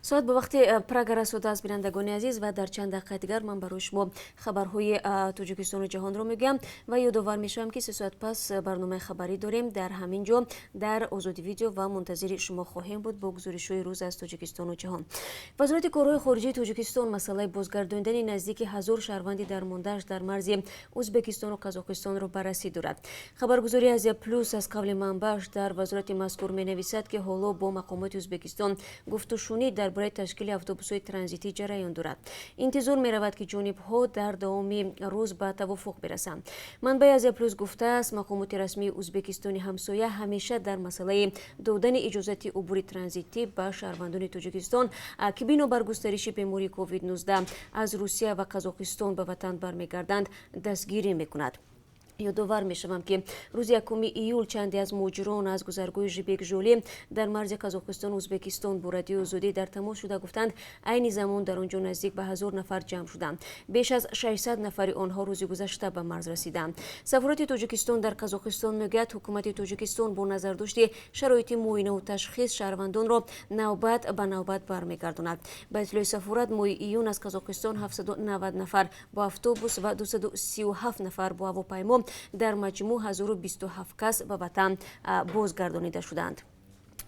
соат ба вақти прага расода аст бинандагони азиз ва дар чанд дақиқаи дигар ман барои шумо хабарҳои Тоҷикистону ҷаҳонро мегӯям ва ёдовар мешавам ки 3 соат пас барномаи хабарӣ дорем дар ҳамин ҷо дар Озоди видео ва мунтазири шумо хоҳем буд бо гузоришҳои рӯз аз Тоҷикистону ҷаҳон. Вазорати корҳои хориҷии Тоҷикистон масъалаи бозгардондани наздики 1000 шаҳрванди дармондааш дар марзи Узбекистону Казоқистонро баррасӣ дорад. Хабаргузори Азия плюс аз қавли манбааш дар вазорати мазкур менависад ки ҳоло бо мақомоти Узбекистон гуфтушунӣ дар ташкили автобусҳои транзитӣ ҷараён дорад. Интизор меравад ки ҷонибҳо дар давоми рӯз ба тавофуқ бирасанд. Манбаи Азия плюс гуфтааст мақомоти расмии Узбекистони ҳамсоя ҳамеша дар масъалаи додани иҷозати убури транзитӣ ба шаҳрвандони Тоҷикистон ки бинобар густариши бемории COVID-19 аз Русия ва Казоқистон ба ватан бармегарданд дастгирӣ мекунад. ёдовар мешавам ки рӯзи 1 июл чанде аз муҳоҷирон аз гузаргоҳи Жибек-Жоли дар марзи Казоқистону Узбекистон бо радиои Озодӣ дар тамос шуда гуфтанд айни замон дар он ҷо наздик ба 1000 нафар ҷамъ шуданд. Беш аз 600 нафари онҳо рӯзи гузашта ба марз расиданд. Сафороти Тоҷикистон дар Казоқистон мегӯяд ҳукумати Тоҷикистон бо назардошти шароити муоинаву ташхис шаҳрвандонро навбат ба навбат бармегардонад. Ба иттилои сафорат моҳи июн аз Казоқистон 790 нафар бо автобус ва 237 нафар бо ҳавопаймо дар маҷмӯъ 1027 кас ба ватан бозгардонида шуданд.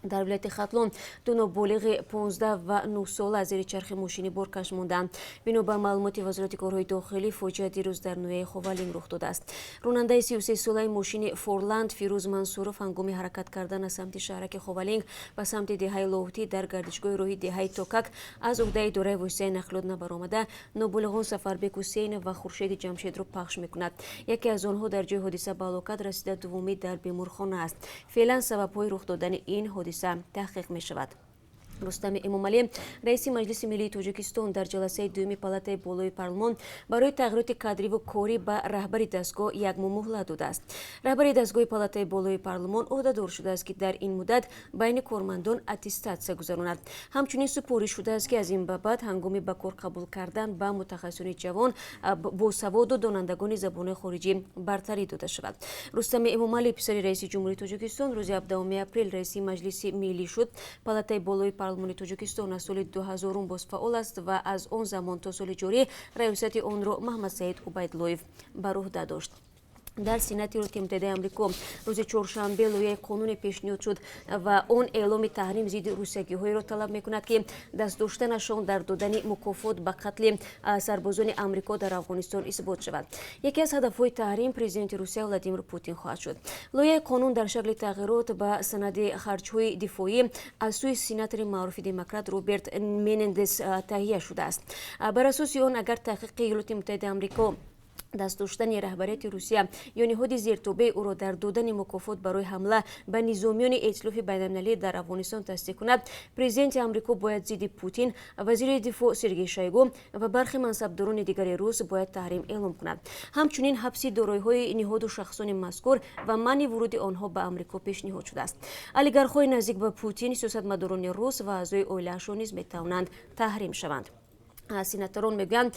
дар вилояти Хатлон ду ноболиғи 15 ва 9 сола аз зери чархи мошини боркаш монданд. Бино ба маълумоти Вазорати корҳои дохилӣ фоҷиа дирӯз дар ноҳияи Ховалинг рух додааст. Ронандаи 33 солаи мошини Форланд Фирӯз Мансуров ҳангоми ҳаракат кардан аз самти шаҳраки Ховалинг ба самти деҳаи Лоҳутӣ дар гардишгоҳи роҳи деҳаи Токак аз уҳдаи идораи воситаи нақлиёт набаромада ноболиғон Сафарбек Ҳусейнов ва Хуршеди Ҷамшедро пахш мекунад. Яке аз онҳо дар ҷои ҳодиса ба ҳалокат расида, дуввуми дар беморхона аст. Феълан сабабҳои рух додани ин ҳодиса таҳқиқ мешавад. Рустами Эмомалӣ, раиси Маҷлиси Миллии Тоҷикистон дар ҷаласаи дуюми палатаи болои парлумон барои тағйироти кадриву корӣ ба раҳбари дастгоҳ як моҳ муҳлат додааст. Раҳбари дастгоҳи палатаи болои парлумон ӯҳдадор шудааст ки дар ин муддат байни кормандон аттестатсия гузаронад. Ҳамчунин супорӣ шудааст ки аз ин ба баъд ҳангоми ба кор қабул кардан ба мутахассисони ҷавон босаводу донандагони забонҳои хориҷӣ бартарӣ дода шавад. Рустами Эмомалӣ, писари раиси ҷумҳурии Тоҷикистон, рӯзи 17 апрел раиси Маҷлиси Миллӣ шуд. Палатаи болои парлумони Тоҷикистон аз соли 2000 бозфаъол аст ва аз он замон то соли ҷорӣ раёсати онро Маҳмадсаид Убайдуллоев бар уҳда дошт. дар Сенати Иёлоти Муттаҳидаи Амрико рӯзи чоршанбе лоиҳаи қонуне пешниҳод шуд ва он эъломи таҳрим зидди русиягиҳоеро талаб мекунад ки даст доштанашон дар додани мукофот ба қатли сарбозони Амрико дар Афғонистон исбот шавад. Яке аз ҳадафҳои таҳрим президенти Русия Владимир Путин хоҳад шуд. Лоиҳаи қонун дар шакли тағйирот ба санади харҷҳои дифоӣ аз сӯи сенатори маъруфи демократ Роберт Менендес таҳия шудааст. Бар асоси он агар таҳқиқи Иёлоти Муттаҳидаи Амрико даст доштани раҳбарияти Русия ё ниҳоди зертобеи ӯро дар додани мукофот барои ҳамла ба низомиёни этилофи байналмилалӣ дар Афғонистон тасдиқ кунад, президенти Амрико бояд зидди Путин, вазири дифоъ Сергей Шойгу ва бархи мансабдорони дигари рус бояд таҳрим эълом кунад. Ҳамчунин ҳабси дороиҳои ниҳоду шахсони мазкур ва манъи вуруди онҳо ба Амрико пешниҳод шудааст. Олигархҳои наздик ба Путин, сиёсатмадорони рус ва аъзои оилаашон низ метавонанд таҳрим шаванд. Сенаторон мегӯянд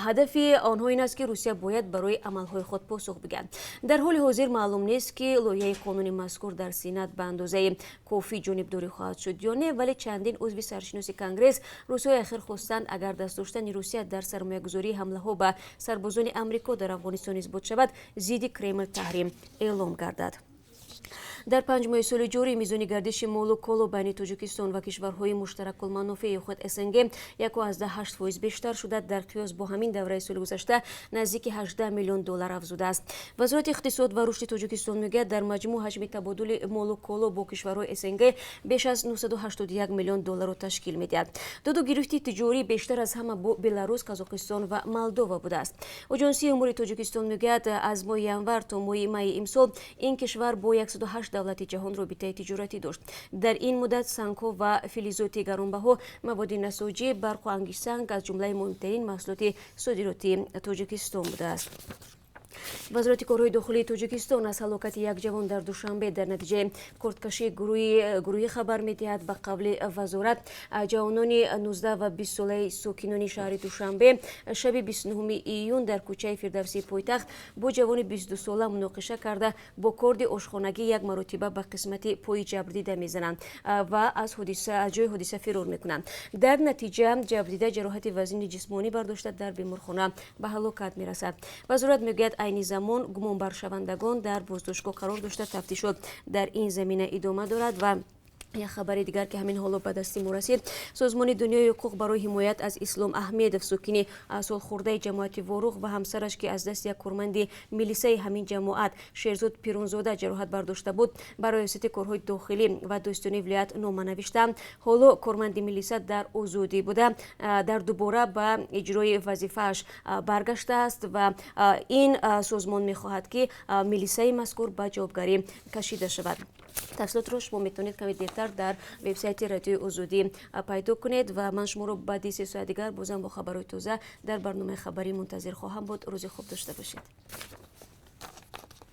ҳадафи онҳо ин аст ки Русия бояд барои амалҳои худ посух бигӯяд. Дар ҳоли ҳозир маълум нест ки лоиҳаи қонуни мазкур дар Сенат ба андозаи кофӣ ҷонибдорӣ хоҳад шуд ё не, вале чандин узви саршиноси Конгресс рӯзҳои ахир хостанд агар даст доштани Русия дар сармоягузории ҳамлаҳо ба сарбозони Амрико дар Афғонистон исбот шавад, зидди Кремл таҳрим эълом гардад. дар 5 моҳи соли ҷорӣ мизони гардиши молу коло байни Тоҷикистон ва кишварҳои муштаракулманофеи худ СНГ 1.8% бештар шуда, дар қиёс бо ҳамин давраи соли гузашта наздики $18 миллион афзудааст. Вазорати иқтисод ва рушди Тоҷикистон мегӯяд дар маҷмӯъ ҳаҷми табодули молу коло бо кишварҳои СНГ беш аз $981 миллион ташкил медиҳад. доду гирифти тиҷорӣ бештар аз ҳама бо Беларус, Казоқистон ва Молдова будааст. Аҷонсияи умури Тоҷикистон мегӯяд аз моҳи январ то моҳи майи имсол ин кишвар бо 108 давлати ҷаҳон робитаи тиҷоратӣ дошт. Дар ин муддат сангҳо ва филизоти гаронбаҳо, маводи насоҷӣ, барқу ангишсанг аз ҷумлаи муҳимтарин маҳсулоти содироти Тоҷикистон будааст. вазорати корҳои дохилии тоҷикистон аз ҳалокати як ҷавон дар душанбе дар натиҷаи курткашии гурӯҳӣ хабар медиҳад. Ба қавли вазорат, ҷавонони 19 ва 20 солаи сокинони шаҳри душанбе шаби 29 июн дар кӯчаи фирдавсии пойтахт бо ҷавони 22 сола муноқиша карда бо корди ошхонагӣ як маротиба ба қисмати пои ҷабрдида мезананд ва аз ҷои ҳодиса фирор мекунанд. дар натиҷа ҷабрдида ҷароҳати вазнини ҷисмонӣ бардошта дар беморхона ба ҳалокат мерасад. вазорат мегӯяд айни замон гумонбаршавандагон дар боздоштгоҳ қарор дошта тафтишот дар ин замина идома дорад. ва як хабари дигар ки ҳамин ҳоло ба дасти мо расид, созмони дунёи ҳуқуқ барои ҳимоят аз Ислом Аҳмедов, сокини солхӯрдаи ҷамоати Воруғ ва ҳамсараш ки аз дасти як корманди милисаи ҳамин ҷамоат Шерзод Пиронзода ҷароҳат бардошта буд, ба раёсати корҳои дохилӣ ва доистони вилоят нома навишта. ҳоло корманди милиса дар озодӣ буда дар дубора ба иҷрои вазифааш баргаштааст ва ин созмон мехоҳад ки милисаи мазкур ба ҷавобгарӣ кашида шавад. тафсилотро шумо метавонед каме дертар дар вебсайти радиои озодӣ пайдо кунед ва ман шуморо баъди 3 соат дигар бозам бо хабарҳои тоза дар барномаи хабарӣ мунтазир хоҳам буд. рӯзи хуб дошта бошед.